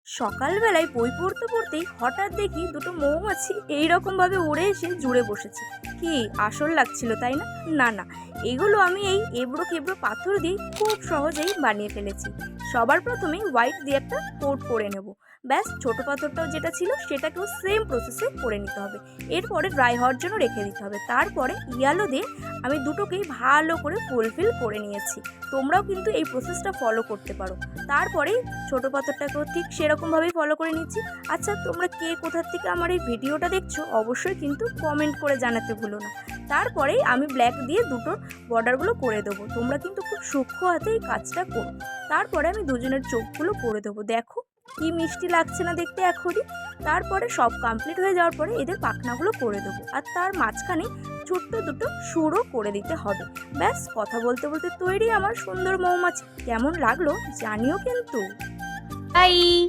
সকালবেলায় বই পড়তে পড়তেই হঠাৎ দেখি দুটো মৌমাছি এইরকমভাবে উড়ে এসে জুড়ে বসেছে। কি আসল লাগছিল তাই না? না না, এগুলো আমি এই এবড়ো খেবড়ো পাথর দিয়ে খুব সহজেই বানিয়ে ফেলেছি। সবার প্রথমে হোয়াইট দিয়ে একটা কোট করে নেব। ব্যাস, ছোট পাথরটাও যেটা ছিল সেটাকেও সেম প্রসেসে করে নিতে হবে। এরপরে ড্রাই হওয়ার জন্য রেখে দিতে হবে। তারপরে ইয়ালো দিয়ে আমি দুটোকেই ভালো করে ফুলফিল করে নিয়েছি। তোমরাও কিন্তু এই প্রসেসটা ফলো করতে পারো। তারপরে ছোট পাথরটাকেও ঠিক সেরকমভাবেই ফলো করে নিচ্ছি। আচ্ছা, তোমরা কে কোথার থেকে আমার এই ভিডিওটা দেখছো অবশ্যই কিন্তু কমেন্ট করে জানাতে ভুলো না। তারপরেই আমি ব্ল্যাক দিয়ে দুটো বর্ডারগুলো করে দেবো। তোমরা কিন্তু খুব সূক্ষ্ম হাতে এই কাজটা করো। তারপরে আমি দুজনের চোখগুলো করে দেবো। দেখো কি মিষ্টি লাগছে না দেখতে এখনই। তারপরে সব কমপ্লিট হয়ে যাওয়ার পরে এদের পাখনাগুলো করে দেবো, আর তার মাঝখানে ছোট্ট দুটো সুরও করে দিতে হবে। ব্যাস, কথা বলতে বলতে তৈরি আমার সুন্দর মৌমাছি। কেমন লাগলো জানিও কিন্তু। বাই।